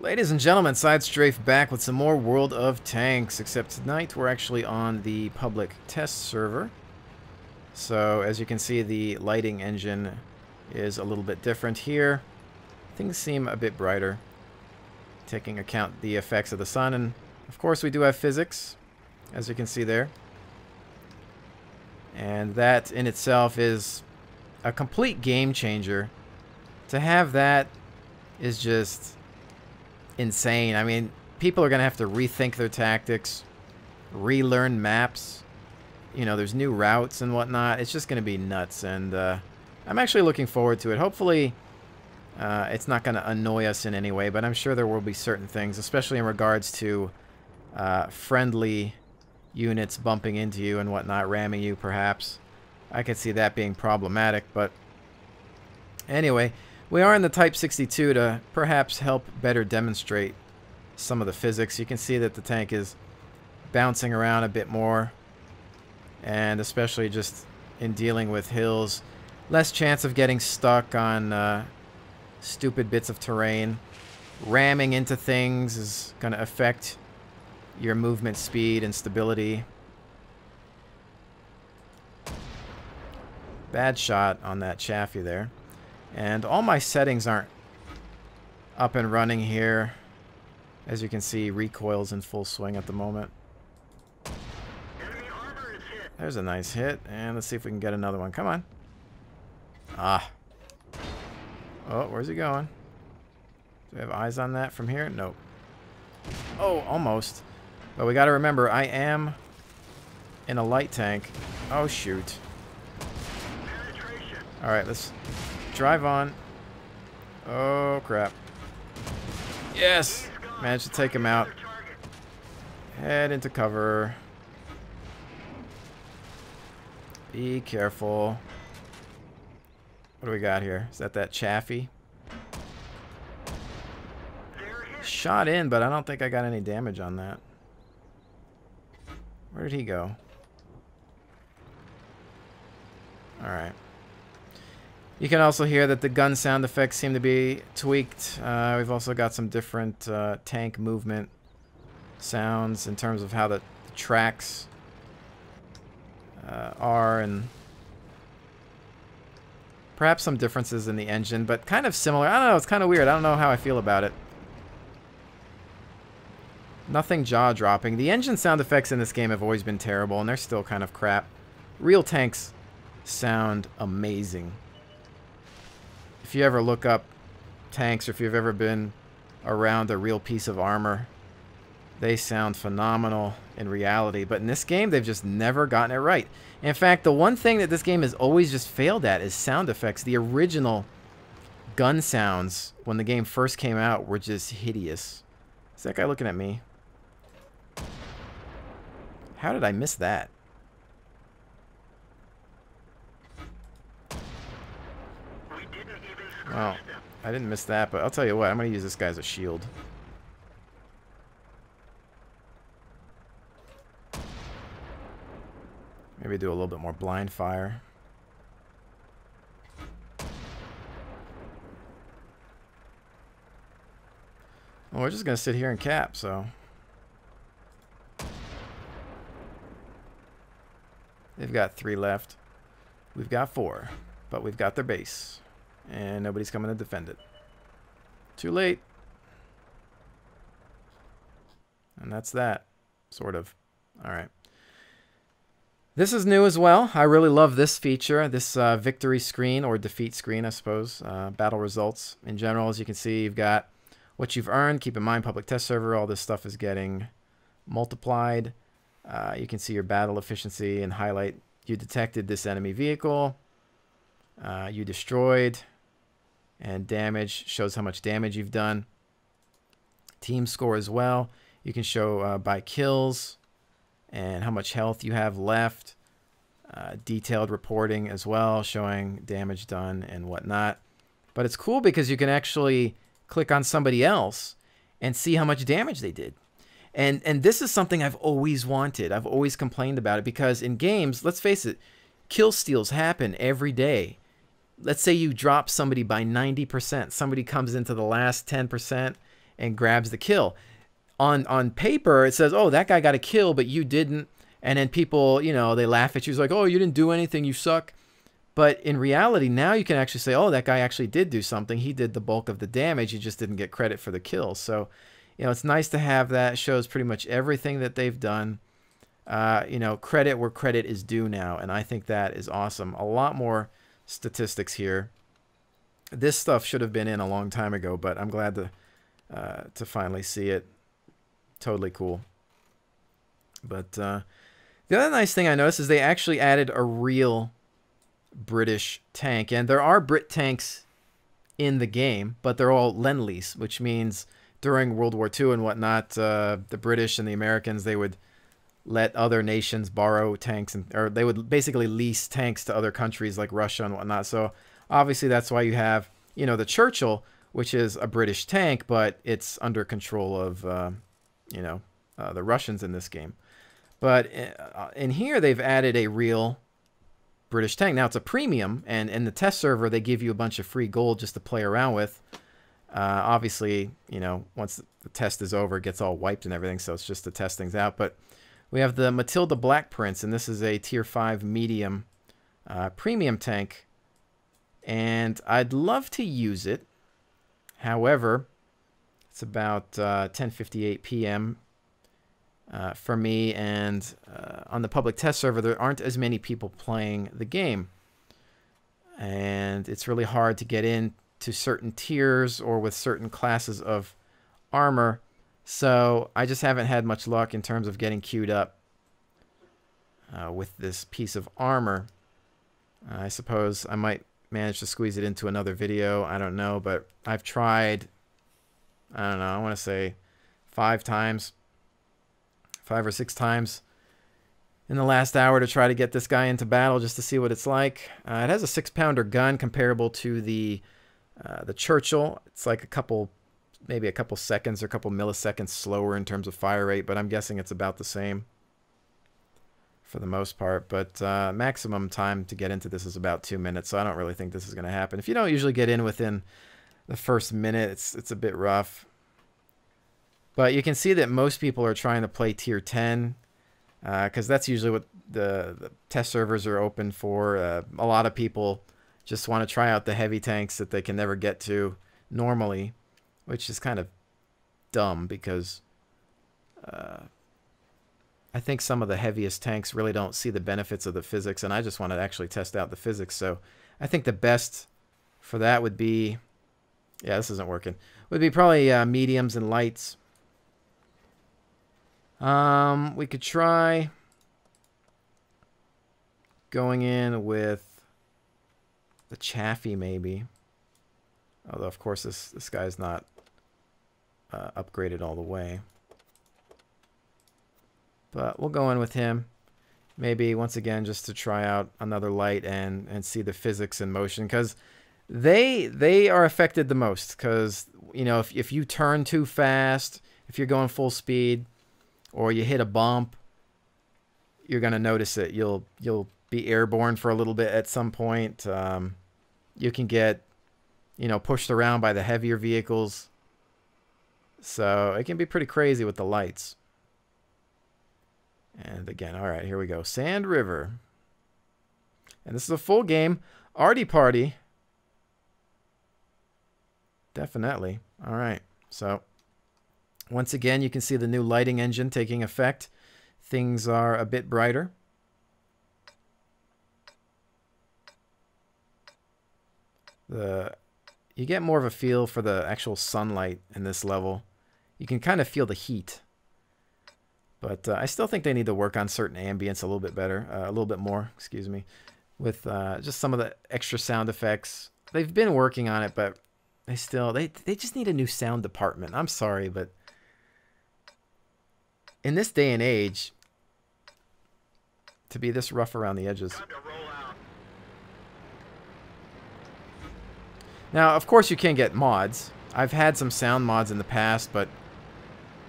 Ladies and gentlemen, Side Strafe back with some more World of Tanks, except tonight we're actually on the public test server. So as you can see, the lighting engine is a little bit different here. Things seem a bit brighter, taking account the effects of the sun, and of course we do have physics, as you can see there. And that in itself is a complete game changer. To have that is just insane. I mean, people are going to have to rethink their tactics, relearn maps. You know, there's new routes and whatnot. It's just going to be nuts, and I'm actually looking forward to it. Hopefully, it's not going to annoy us in any way, but I'm sure there will be certain things, especially in regards to friendly units bumping into you and whatnot, ramming you perhaps. I could see that being problematic, but anyway, we are in the Type 62 to perhaps help better demonstrate some of the physics. You can see that the tank is bouncing around a bit more, and especially just in dealing with hills, less chance of getting stuck on stupid bits of terrain. Ramming into things is going to affect your movement speed and stability. Bad shot on that Chaffee there. And all my settings aren't up and running here. As you can see, recoil's in full swing at the moment. There's a nice hit, and let's see if we can get another one. Come on. Ah. Oh, where's he going? Do we have eyes on that from here? Nope. Oh, almost. But we got to remember, I am in a light tank. Oh, shoot. Alright, let's drive on. Oh, crap. Yes! Managed to take him out. Head into cover. Be careful. What do we got here? Is that Chaffee? Shot in, but I don't think I got any damage on that. Where did he go? Alright. You can also hear that the gun sound effects seem to be tweaked. We've also got some different tank movement sounds in terms of how the tracks are, and perhaps some differences in the engine, but kind of similar. I don't know, it's kind of weird. I don't know how I feel about it. Nothing jaw-dropping. The engine sound effects in this game have always been terrible, and they're still kind of crap. Real tanks sound amazing. If you ever look up tanks, or if you've ever been around a real piece of armor, they sound phenomenal in reality. But in this game, they've just never gotten it right. In fact, the one thing that this game has always just failed at is sound effects. The original gun sounds, when the game first came out, were just hideous. Is that guy looking at me? How did I miss that? Well, I didn't miss that, but I'll tell you what, I'm going to use this guy as a shield. Maybe do a little bit more blind fire. Well, we're just going to sit here and cap, so. They've got 3 left. We've got 4, but we've got their base. And nobody's coming to defend it. Too late. And that's that. Sort of. Alright. This is new as well. I really love this feature. This victory screen, or defeat screen, I suppose. Battle results. In general, as you can see, you've got what you've earned. Keep in mind, public test server, all this stuff is getting multiplied. You can see your battle efficiency and highlight. You detected this enemy vehicle. You destroyed. And damage shows how much damage you've done. Team score as well. You can show by kills and how much health you have left. Detailed reporting as well, showing damage done and whatnot. But it's cool because you can actually click on somebody else and see how much damage they did. And this is something I've always wanted. I've always complained about it because in games, let's face it, kill steals happen every day. Let's say you drop somebody by 90%. Somebody comes into the last 10% and grabs the kill. On paper, it says, oh, that guy got a kill, but you didn't. And then people, you know, they laugh at you. It's like, oh, you didn't do anything. You suck. But in reality, now you can actually say, oh, that guy actually did do something. He did the bulk of the damage. He just didn't get credit for the kill. So, you know, it's nice to have that. It shows pretty much everything that they've done. You know, credit where credit is due now. And I think that is awesome. A lot more statistics here. This stuff should have been in a long time ago, but I'm glad to finally see it. Totally cool. But the other nice thing I noticed is they actually added a real British tank. And there are Brit tanks in the game, but they're all Lend-Lease, which means during World War II and whatnot, the British and the Americans, they would let other nations borrow tanks, or they would basically lease tanks to other countries like Russia and whatnot. So obviously that's why you have, you know, the Churchill, which is a British tank, but it's under control of, you know, the Russians in this game. But in here, they've added a real British tank. Now, it's a premium, and in the test server, they give you a bunch of free gold just to play around with. Obviously, you know, once the test is over, it gets all wiped and everything, so it's just to test things out. But we have the Matilda Black Prince, and this is a Tier 5 medium premium tank. And I'd love to use it. However, it's about 10:58 p.m. For me, and on the public test server, there aren't as many people playing the game. And it's really hard to get into certain tiers or with certain classes of armor. So I just haven't had much luck in terms of getting queued up with this piece of armor. I suppose I might manage to squeeze it into another video. I don't know, but I've tried, I don't know, I want to say 5 or 6 times in the last hour to try to get this guy into battle just to see what it's like. It has a 6-pounder gun comparable to the Churchill. It's like maybe a couple seconds or a couple milliseconds slower in terms of fire rate, but I'm guessing it's about the same for the most part. But maximum time to get into this is about 2 minutes, so I don't really think this is going to happen. If you don't usually get in within the first minute, it's a bit rough. But you can see that most people are trying to play Tier 10 because that's usually what the test servers are open for. A lot of people just want to try out the heavy tanks that they can never get to normally, which is kind of dumb because I think some of the heaviest tanks really don't see the benefits of the physics, and I just want to actually test out the physics. So I think the best for that would be, yeah, this isn't working, would be probably mediums and lights. We could try going in with the Chaffee maybe. Although, of course, this guy's not upgraded all the way. But we'll go in with him. Maybe, once again, just to try out another light and see the physics in motion. Because they are affected the most. Because, you know, if you turn too fast, if you're going full speed, or you hit a bump, you're going to notice it. You'll be airborne for a little bit at some point. You can get, you know, pushed around by the heavier vehicles. So it can be pretty crazy with the lights. And again, all right, here we go. Sand River. And this is a full game. Arty Party. Definitely. All right. So once again, you can see the new lighting engine taking effect. Things are a bit brighter. You get more of a feel for the actual sunlight in this level. You can kind of feel the heat. But I still think they need to work on certain ambience a little bit better, a little bit more, excuse me, with just some of the extra sound effects. They've been working on it, but they just need a new sound department. I'm sorry, but in this day and age, to be this rough around the edges. Now, of course, you can get mods. I've had some sound mods in the past, but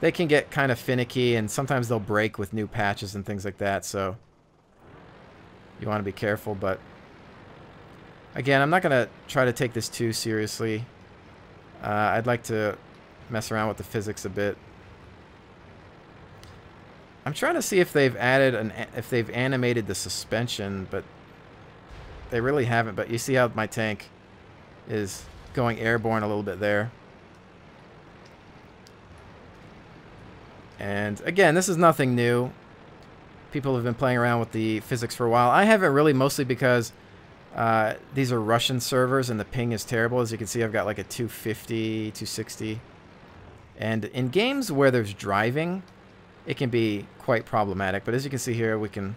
they can get kind of finicky, and sometimes they'll break with new patches and things like that, so you want to be careful. But again, I'm not going to try to take this too seriously. I'd like to mess around with the physics a bit. I'm trying to see if they've added if they've animated the suspension, but they really haven't. But you see how my tank is going airborne a little bit there. And again, this is nothing new. People have been playing around with the physics for a while. I haven't really, mostly because these are Russian servers and the ping is terrible. As you can see, I've got like a 250, 260. And in games where there's driving, it can be quite problematic. But as you can see here, we can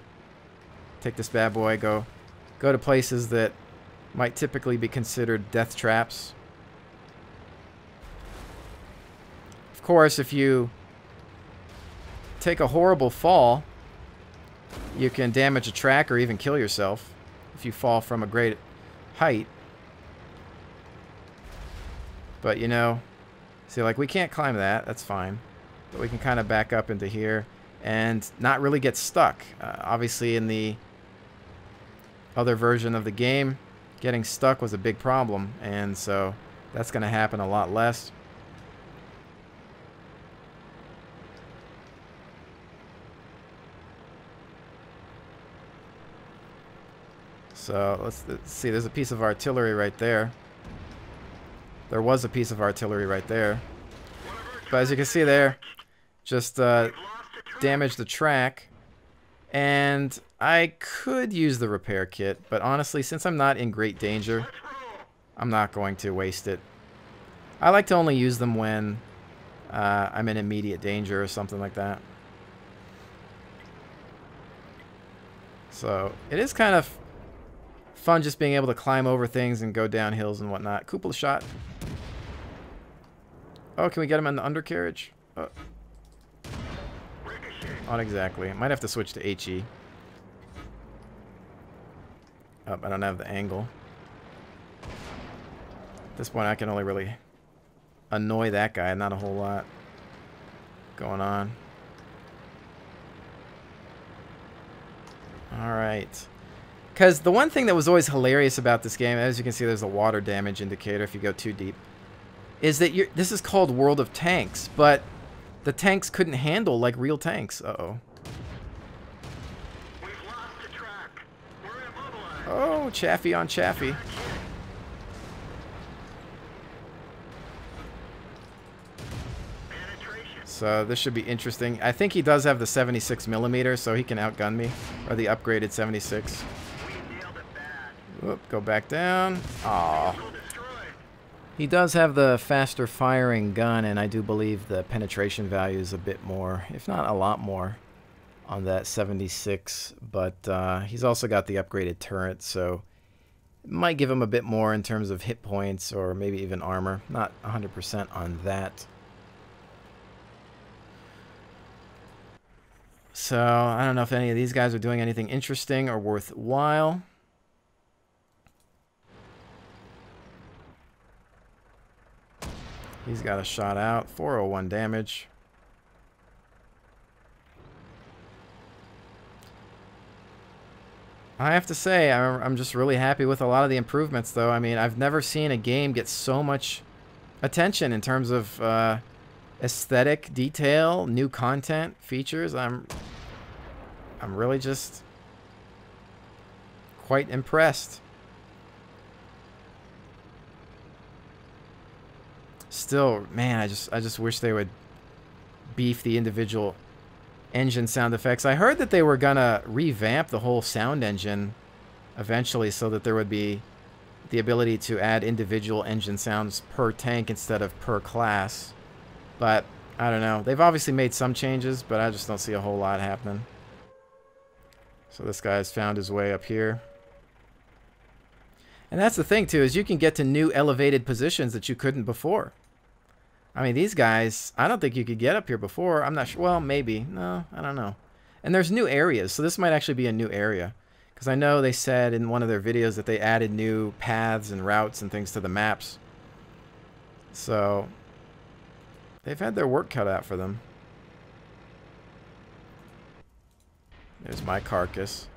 take this bad boy, go to places that might typically be considered death traps. Of course, if you take a horrible fall, you can damage a track or even kill yourself if you fall from a great height. But, you know, see, like, we can't climb that. That's fine. But we can kind of back up into here and not really get stuck. Obviously, in the other version of the game, getting stuck was a big problem. And so that's going to happen a lot less. So let's see, there's a piece of artillery right there. There was a piece of artillery right there. But as you can see there, just damaged the track. And I could use the repair kit, but honestly, since I'm not in great danger, I'm not going to waste it. I like to only use them when I'm in immediate danger or something like that. So it is kind of fun just being able to climb over things and go down hills and whatnot. Cupola shot. Oh, can we get him in the undercarriage? Not exactly. Might have to switch to HE. Oh, I don't have the angle. At this point, I can only really annoy that guy. Not a whole lot going on. Alright. Because the one thing that was always hilarious about this game, as you can see, there's a water damage indicator if you go too deep, is that this is called World of Tanks, but the tanks couldn't handle like real tanks. Uh-oh. Oh, Chaffee on Chaffee. So this should be interesting. I think he does have the 76mm, so he can outgun me, or the upgraded 76. Whoop, go back down. Aww. He does have the faster firing gun, and I do believe the penetration value is a bit more, if not a lot more, on that 76. But he's also got the upgraded turret, so it might give him a bit more in terms of hit points or maybe even armor. Not 100% on that. So I don't know if any of these guys are doing anything interesting or worthwhile. He's got a shot out. 401 damage. I have to say, I'm just really happy with a lot of the improvements, though. I mean, I've never seen a game get so much attention in terms of aesthetic, detail, new content, features. I'm really just quite impressed. Still, man, I just wish they would beef the individual engine sound effects. I heard that they were gonna revamp the whole sound engine eventually, so that there would be the ability to add individual engine sounds per tank instead of per class. But I don't know. They've obviously made some changes, but I just don't see a whole lot happening. So this guy's found his way up here. And that's the thing, too, is you can get to new elevated positions that you couldn't before. I mean, these guys, I don't think you could get up here before. I'm not sure. Well, maybe. No, I don't know. And there's new areas, so this might actually be a new area. Because I know they said in one of their videos that they added new paths and routes and things to the maps. So they've had their work cut out for them. There's my carcass.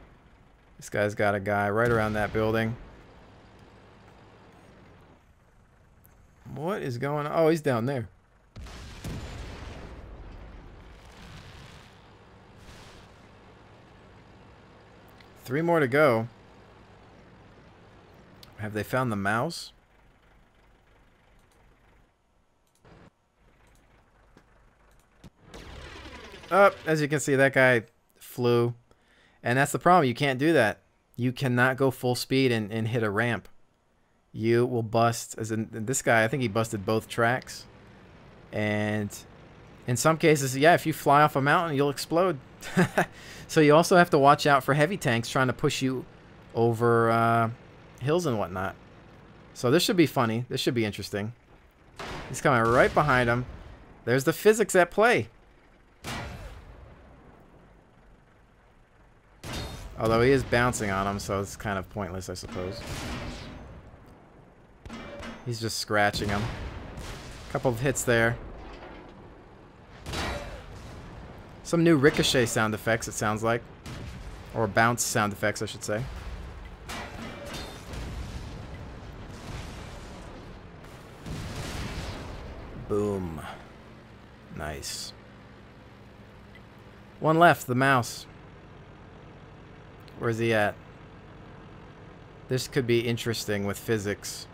This guy's got a guy right around that building. What is going on? Oh, he's down there. 3 more to go. Have they found the mouse? Oh, as you can see, that guy flew. And that's the problem. You can't do that. You cannot go full speed and hit a ramp. You will bust. As in this guy, I think he busted both tracks. And in some cases, yeah, if you fly off a mountain, you'll explode. So you also have to watch out for heavy tanks trying to push you over hills and whatnot. So this should be funny. This should be interesting. He's coming right behind him. There's the physics at play. Although he is bouncing on him, so it's kind of pointless, I suppose. He's just scratching him. Couple of hits there. Some new ricochet sound effects, it sounds like. Or bounce sound effects, I should say. Boom. Nice. One left, the mouse. Where's he at? This could be interesting with physics.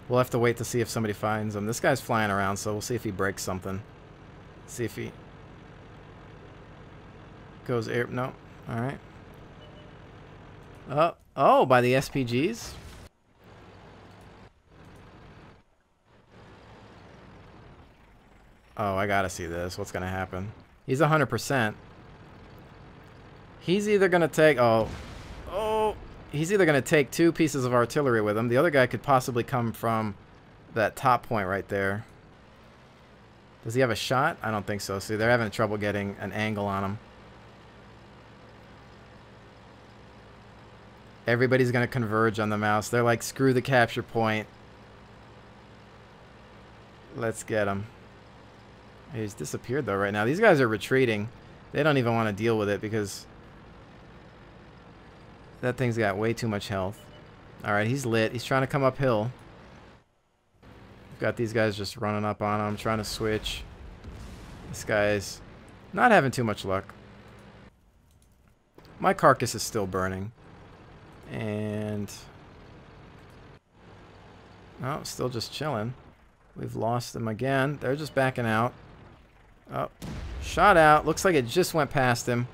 We'll have to wait to see if somebody finds him. This guy's flying around, so we'll see if he breaks something. See if he goes air. No. All right. Oh, by the SPGs. Oh, I gotta see this. What's gonna happen? He's 100%. He's either gonna take. He's either gonna take 2 pieces of artillery with him. The other guy could possibly come from that top point right there. Does he have a shot? I don't think so. See, they're having trouble getting an angle on him. Everybody's going to converge on the mouse. They're like, screw the capture point. Let's get him. He's disappeared, though, right now. These guys are retreating. They don't even want to deal with it because that thing's got way too much health. All right, he's lit. He's trying to come uphill. Got these guys just running up on him, trying to switch. This guy's not having too much luck. My carcass is still burning. And oh, still just chilling. We've lost them again. They're just backing out. Oh, shot out. Looks like it just went past him.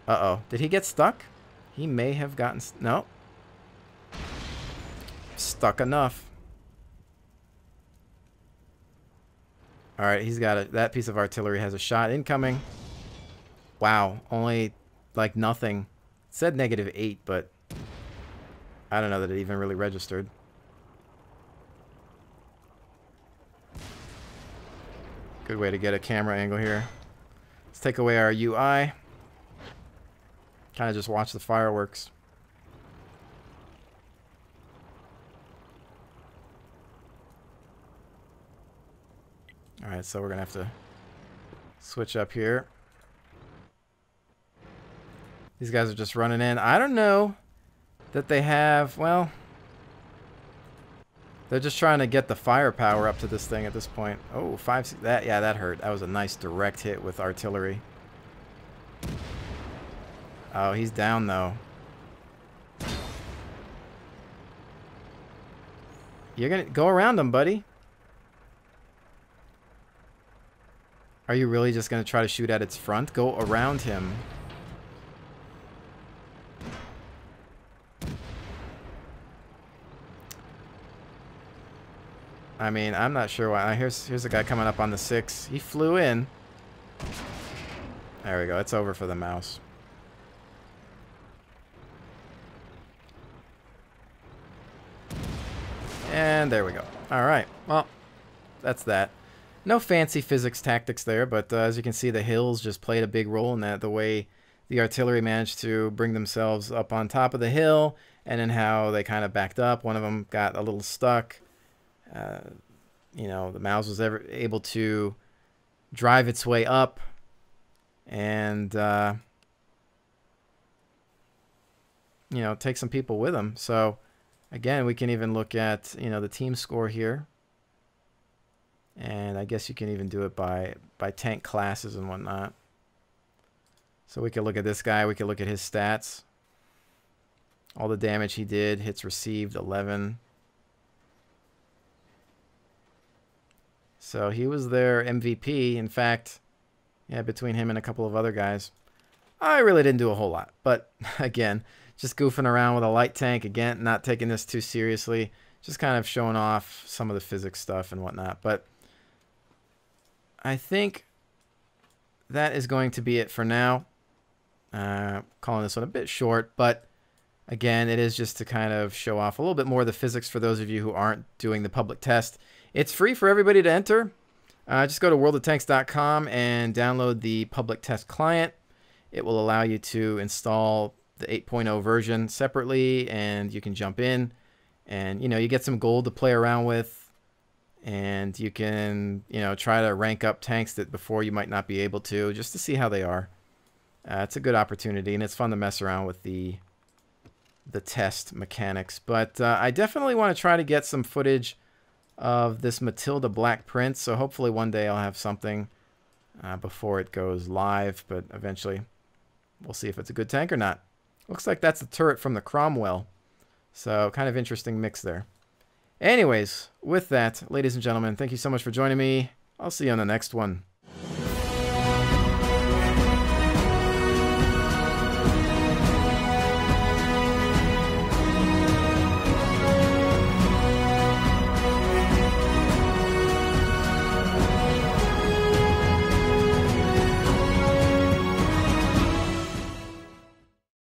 Uh-oh. Did he get stuck? He may have gotten... No. Stuck enough. Alright, he's got it. That piece of artillery has a shot incoming. Wow. Only, like, nothing. It said -8, but I don't know that it even really registered. Good way to get a camera angle here. Let's take away our UI. Kind of just watch the fireworks. Alright, so we're going to have to switch up here. These guys are just running in. I don't know that they have... Well, they're just trying to get the firepower up to this thing at this point. Oh, 5... yeah, that hurt. That was a nice direct hit with artillery. Oh, he's down, though. You're going to go around him, buddy. Are you really just going to try to shoot at its front? Go around him. I mean, I'm not sure why. Here's a guy coming up on the 6. He flew in. There we go. It's over for the mouse. And there we go. All right. Well, that's that. No fancy physics tactics there, but as you can see, the hills just played a big role in that. The way the artillery managed to bring themselves up on top of the hill, and then how they kind of backed up. One of them got a little stuck. You know, the mouse was able to drive its way up and, you know, take some people with them. So, again, we can even look at, you know, the team score here. And I guess you can even do it by tank classes and whatnot. So we could look at this guy. We could look at his stats. All the damage he did. Hits received 11. So he was their MVP. In fact, yeah, between him and a couple of other guys. I really didn't do a whole lot. But again, just goofing around with a light tank. Again, not taking this too seriously. Just kind of showing off some of the physics stuff and whatnot. But I think that is going to be it for now. Calling this one a bit short, but again, it is just to kind of show off a little bit more of the physics for those of you who aren't doing the public test. It's free for everybody to enter. Just go to worldoftanks.com and download the public test client. It will allow you to install the 8.0 version separately, and you can jump in and, you get some gold to play around with, and you can, try to rank up tanks that before you might not be able to, just to see how they are. It's a good opportunity, and it's fun to mess around with the test mechanics. But I definitely want to try to get some footage of this Matilda Black Prince, so hopefully one day I'll have something before it goes live, but eventually we'll see if it's a good tank or not. Looks like that's the turret from the Cromwell, so kind of interesting mix there. Anyways, with that, ladies and gentlemen, thank you so much for joining me. I'll see you on the next one.